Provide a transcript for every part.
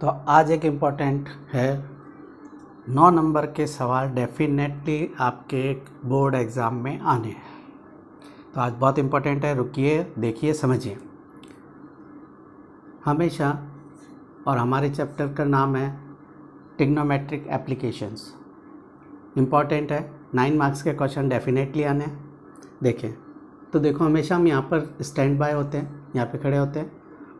तो आज एक इम्पॉर्टेंट है 9 नंबर के सवाल डेफिनेटली आपके बोर्ड एग्ज़ाम में आने हैं। तो आज बहुत इम्पॉर्टेंट है, रुकिए देखिए समझिए। हमेशा और हमारे चैप्टर का नाम है ट्रिग्नोमेट्रिक एप्लीकेशंस। इम्पॉर्टेंट है, 9 मार्क्स के क्वेश्चन डेफिनेटली आने हैं। देखें तो देखो, हमेशा हम यहाँ पर स्टैंड बाय होते हैं, यहाँ पे खड़े होते हैं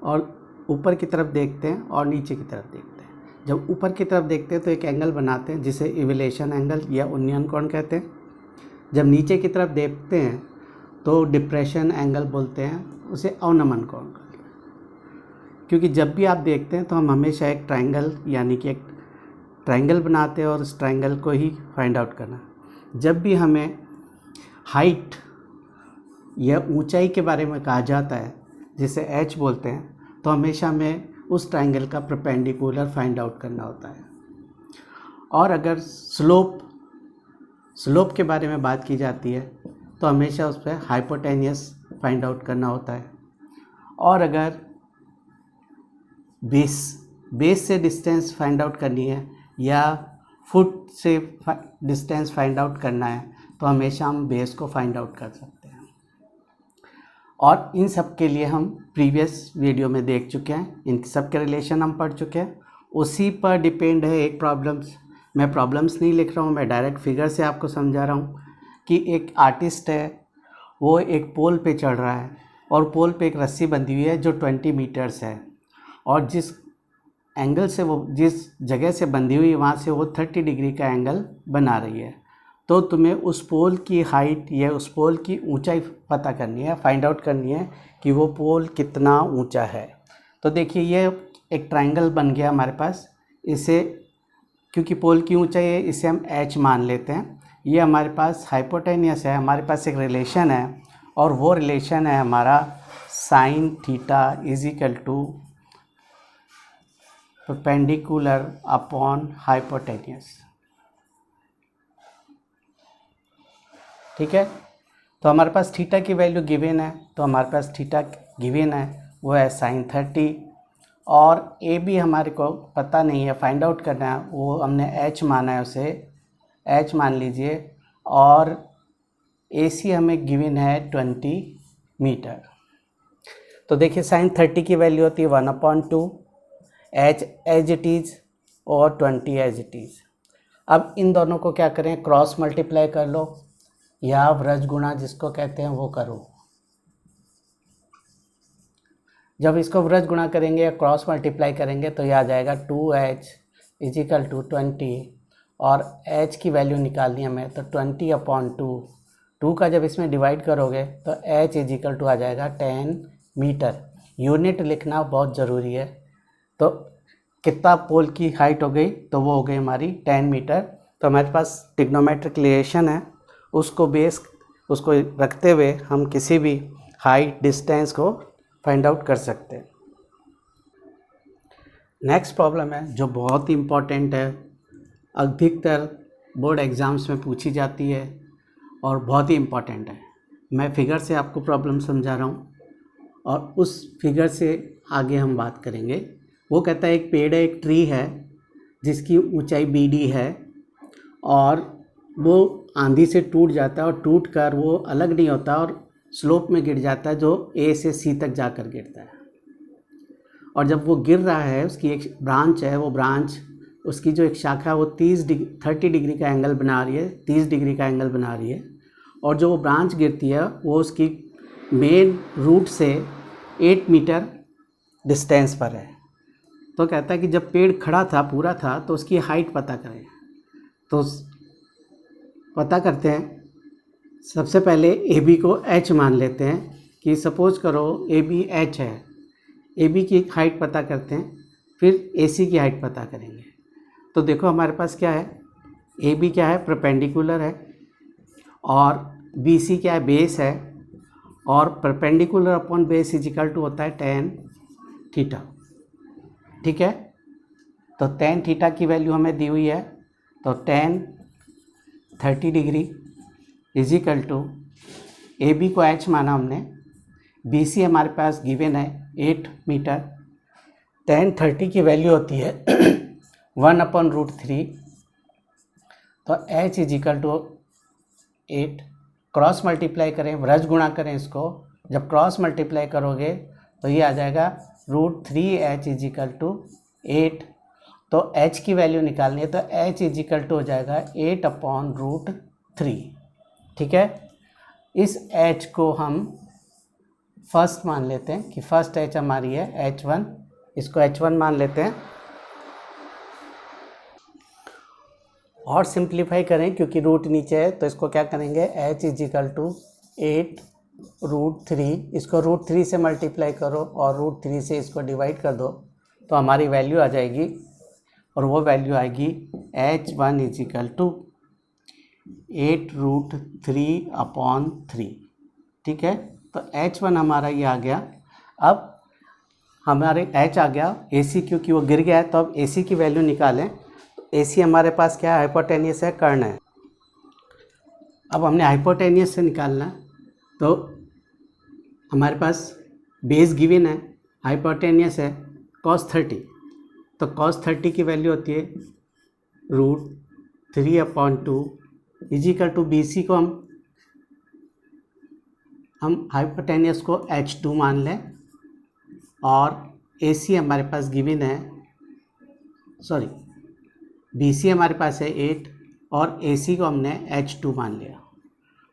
और ऊपर की तरफ देखते हैं और नीचे की तरफ देखते हैं। जब ऊपर की तरफ देखते हैं तो एक एंगल बनाते हैं जिसे इवैल्यूएशन एंगल या उन्नयन कोण कहते हैं। जब नीचे की तरफ देखते हैं तो डिप्रेशन एंगल बोलते हैं, उसे अवनमन कोण कहते हैं। क्योंकि जब भी आप देखते हैं तो हम हमेशा एक ट्रायंगल यानी कि एक ट्रायंगल बनाते हैं और उस ट्रायंगल को ही फाइंड आउट करना। जब भी हमें हाइट या ऊंचाई के बारे में कहा जाता है जिसे एच बोलते हैं, तो हमेशा हमें उस ट्रायंगल का परपेंडिकुलर फाइंड आउट करना होता है। और अगर स्लोप के बारे में बात की जाती है तो हमेशा उस पर हाइपोटेनियस फाइंड आउट करना होता है। और अगर बेस से डिस्टेंस फाइंड आउट करनी है या फुट से डिस्टेंस फाइंड आउट करना है तो हमेशा हम बेस को फाइंड आउट कर सकते हैं। और इन सब के लिए हम प्रीवियस वीडियो में देख चुके हैं, इन सब के रिलेशन हम पढ़ चुके हैं। उसी पर डिपेंड है एक प्रॉब्लम्स। मैं प्रॉब्लम्स नहीं लिख रहा हूँ, मैं डायरेक्ट फिगर से आपको समझा रहा हूँ कि एक आर्टिस्ट है, वो एक पोल पे चढ़ रहा है और पोल पे एक रस्सी बंधी हुई है जो 20 मीटर्स है, और जिस एंगल से वो जिस जगह से बंधी हुई वहाँ से वो 30 डिग्री का एंगल बना रही है। तो तुम्हें उस पोल की हाइट या उस पोल की ऊंचाई पता करनी है, फाइंड आउट करनी है कि वो पोल कितना ऊंचा है। तो देखिए ये एक ट्रायंगल बन गया हमारे पास। इसे क्योंकि पोल की ऊंचाई है इसे हम एच मान लेते हैं। ये हमारे पास हाइपोटेनियस है, हमारे पास एक रिलेशन है और वो रिलेशन है हमारा sine theta is equal to perpendicular upon hypotenuse. ठीक है, तो हमारे पास थीटा की वैल्यू गिवन है, तो हमारे पास थीटा गिवन है वो है sin 30, और ए बी हमारे को पता नहीं है, फाइंड आउट करना है, वो हमने h माना है, उसे h मान लीजिए। और ए सी हमें गिवन है 20 मीटर। तो देखिए sin 30 की वैल्यू होती है 1/2, h एज इट इज़ और 20 एज इट इज़। अब इन दोनों को क्या करें, क्रॉस मल्टीप्लाई कर लो या व्रज गुणा जिसको कहते हैं वो करो। जब इसको व्रज गुणा करेंगे या क्रॉस मल्टीप्लाई करेंगे तो यह आ जाएगा 2h इज इक्वल टू 20, और h की वैल्यू निकालनी हमें, तो 20/2। 2 का जब इसमें डिवाइड करोगे तो h इज इक्वल टू आ जाएगा 10 मीटर। यूनिट लिखना बहुत ज़रूरी है। तो कितना पोल की हाइट हो गई, तो वो हो गई हमारी 10 मीटर। तो हमारे पास ट्रिग्नोमेट्रिक रिलेशन है, उसको रखते हुए हम किसी भी हाइट डिस्टेंस को फाइंड आउट कर सकते हैं। नेक्स्ट प्रॉब्लम है जो बहुत ही इम्पॉर्टेंट है, अधिकतर बोर्ड एग्ज़ाम्स में पूछी जाती है और बहुत ही इम्पॉर्टेंट है। मैं फिगर से आपको प्रॉब्लम समझा रहा हूँ और उस फिगर से आगे हम बात करेंगे। वो कहता है एक पेड़ है, एक ट्री है जिसकी ऊंचाई BD है और वो आंधी से टूट जाता है और टूट कर वो अलग नहीं होता और स्लोप में गिर जाता है, जो A से C तक जाकर गिरता है। और जब वो गिर रहा है, उसकी एक ब्रांच है, वो ब्रांच उसकी जो एक शाखा है वो 30 डिग्री का एंगल बना रही है, 30 डिग्री का एंगल बना रही है। और जो वो ब्रांच गिरती है वो उसकी मेन रूट से 8 मीटर डिस्टेंस पर है। तो कहता है कि जब पेड़ खड़ा था, पूरा था, तो उसकी हाइट पता करें। तो पता करते हैं, सबसे पहले AB को h मान लेते हैं कि सपोज करो AB h है। AB की हाइट पता करते हैं, फिर AC की हाइट पता करेंगे। तो देखो हमारे पास क्या है, AB क्या है, परपेंडिकुलर है, और BC क्या है, बेस है, और perpendicular upon base is equal to होता है tan थीटा। ठीक है, तो tan थीटा की वैल्यू हमें दी हुई है, तो tan 30 degree is equal to AB को h माना हमने, BC हमारे पास गिवन है 8 मीटर, tan 30 की वैल्यू होती है 1/√3, तो h is equal to 8। Cross multiply करें, व्रज गुणा करें इसको, जब क्रॉस मल्टीप्लाई करोगे तो ये आ जाएगा √3h इज इक्वल टू 8। तो h की वैल्यू निकालनी है, तो h इज इक्वल टू हो जाएगा 8/√3। ठीक है, इस h को हम फर्स्ट मान लेते हैं कि फर्स्ट h हमारी है h1, इसको h1 मान लेते हैं और सिंप्लीफाई करें क्योंकि रूट नीचे है, तो इसको क्या करेंगे, h इज इक्वल टू 8√3, इसको √3 से मल्टीप्लाई करो और √3 से इसको डिवाइड कर दो, तो हमारी वैल्यू आ जाएगी, और वो वैल्यू आएगी h1 इज इक्वल टू 8√3/3। ठीक है, तो h1 हमारा ये आ गया। अब हमारे h आ गया, AC क्योंकि वो गिर गया है, तो अब AC की वैल्यू निकालें। तो AC हमारे पास क्या है, हाइपोटेनियस है, कर्ण है। अब हमने हाइपोटेनियस से निकालना है, तो हमारे पास बेस गिवन है, हाइपोटेनियस है cos 30, तो cos 30 की वैल्यू होती है √3/2 इज इक्वल टू BC को हम हाइपोटेनियस को H2 मान लें, और AC हमारे पास गिवन है, सॉरी BC हमारे पास है 8 और AC को हमने H2 मान लिया।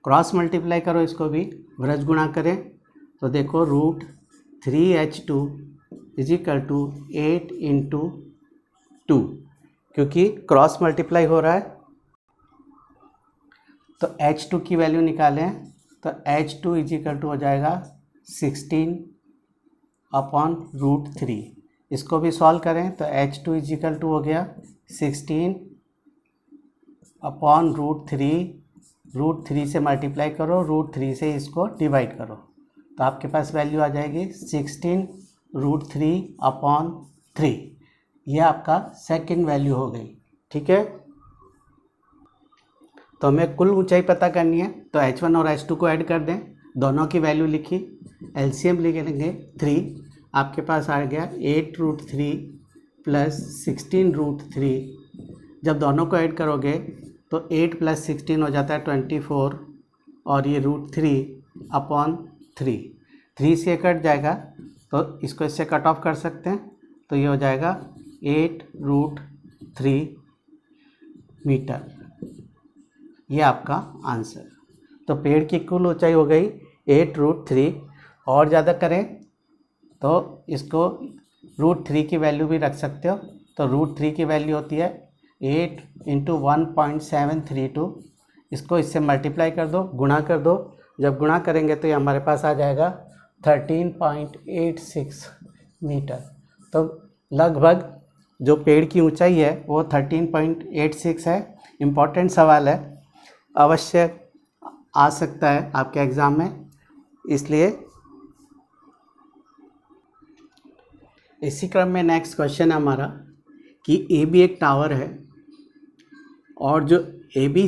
क्रॉस मल्टीप्लाई करो इसको भी, व्रज गुणा करें, तो देखो √3H2 इज इक्वल टू 8 × 2, क्योंकि क्रॉस मल्टीप्लाई हो रहा है, तो H2 की वैल्यू निकालें, तो H2 इज इक्वल टू हो जाएगा 16/√3। इसको भी सॉल्व करें, तो H2 इज इक्वल टू हो गया 16/√3, √3 से मल्टीप्लाई करो, √3 से इसको डिवाइड करो, तो आपके पास वैल्यू आ जाएगी 16√3/3। यह आपका सेकंड वैल्यू हो गई। ठीक है, तो हमें कुल ऊंचाई पता करनी है, तो H1 और H2 को ऐड कर दें, दोनों की वैल्यू लिखी, LCM लिख लेंगे 3, आपके पास आ गया 8√3 + 16√3। जब दोनों को ऐड करोगे तो 8 + 16 हो जाता है 24, और ये √3/3, 3 से कट जाएगा, तो इसको इससे कट ऑफ कर सकते हैं, तो ये हो जाएगा 8√3 मीटर। ये आपका आंसर। तो पेड़ की कुल ऊंचाई हो गई 8√3, और ज़्यादा करें तो इसको √3 की वैल्यू भी रख सकते हो, तो √3 की वैल्यू होती है 8 × 1.732, इसको इससे मल्टीप्लाई कर दो, गुणा कर दो, जब गुणा करेंगे तो ये हमारे पास आ जाएगा 13.86 मीटर। तो लगभग जो पेड़ की ऊंचाई है वो 13.86 है। इम्पॉर्टेंट सवाल है, अवश्य आ सकता है आपके एग्ज़ाम में, इसलिए इसी क्रम में नेक्स्ट क्वेश्चन है हमारा कि AB एक टावर है, और जो AB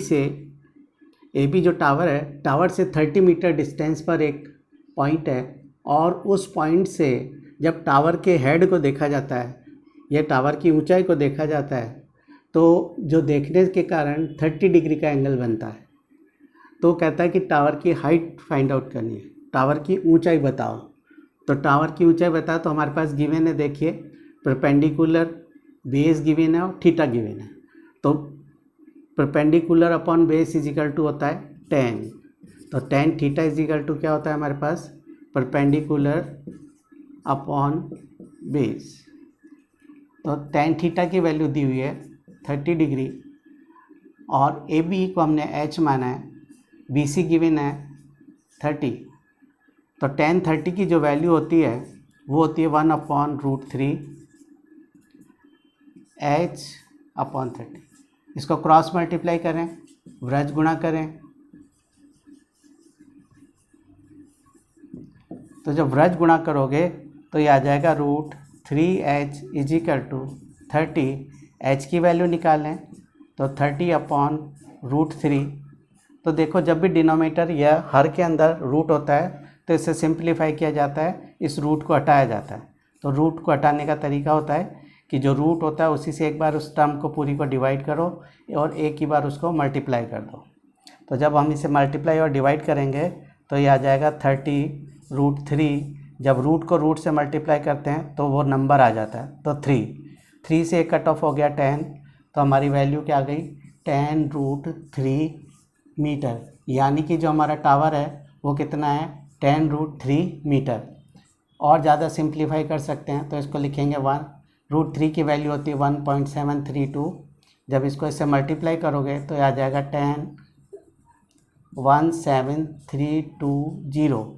जो टावर है, टावर से 30 मीटर डिस्टेंस पर एक पॉइंट है, और उस पॉइंट से जब टावर के हेड को देखा जाता है या टावर की ऊंचाई को देखा जाता है, तो जो देखने के कारण 30 डिग्री का एंगल बनता है। तो कहता है कि टावर की हाइट फाइंड आउट करनी है, टावर की ऊंचाई बताओ। तो टावर की ऊंचाई बताओ, तो हमारे पास गिवन है, देखिए परपेंडिकुलर, बेस गिवन है और थीटा गिवन है। तो perpendicular upon base is equal to होता है 10, तो tan theta is equal to क्या होता है हमारे पास, परपेंडिकुलर अपॉन बेस। तो tan थीटा की वैल्यू दी हुई है 30 डिग्री, और AB को हमने H माना है, BC गिवन है 30, तो tan 30 की जो वैल्यू होती है वो होती है 1/√3 H/30। इसको क्रॉस मल्टीप्लाई करें, व्रज गुणा करें, तो जब व्रज गुणा करोगे तो ये आ जाएगा √3H is equal to 30। H की वैल्यू निकालें, तो 30/√3। तो देखो जब भी डिनोमिनेटर या हर के अंदर रूट होता है तो इसे सिंप्लीफाई किया जाता है, इस रूट को हटाया जाता है, तो रूट को हटाने का तरीका होता है कि जो रूट होता है उसी से एक बार उस टर्म को पूरी को डिवाइड करो और एक ही बार उसको मल्टीप्लाई कर दो। तो जब हम इसे मल्टीप्लाई और डिवाइड करेंगे तो ये आ जाएगा 30√3। जब रूट को रूट से मल्टीप्लाई करते हैं तो वो नंबर आ जाता है, तो 3 से एक कट ऑफ हो गया 10, तो हमारी वैल्यू क्या आ गई 10√3 मीटर। यानी कि जो हमारा टावर है वो कितना है 10√3 मीटर। और ज़्यादा सिंप्लीफाई कर सकते हैं तो इसको लिखेंगे 1√3 की वैल्यू होती है 1.732। जब इसको इससे मल्टीप्लाई करोगे तो आ जाएगा 10.17320।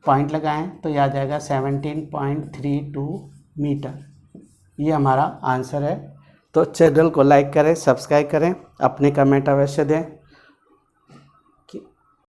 पॉइंट लगाएं तो ये आ जाएगा 17.32 मीटर। ये हमारा आंसर है। तो चैनल को लाइक करें, सब्सक्राइब करें, अपने कमेंट अवश्य दें।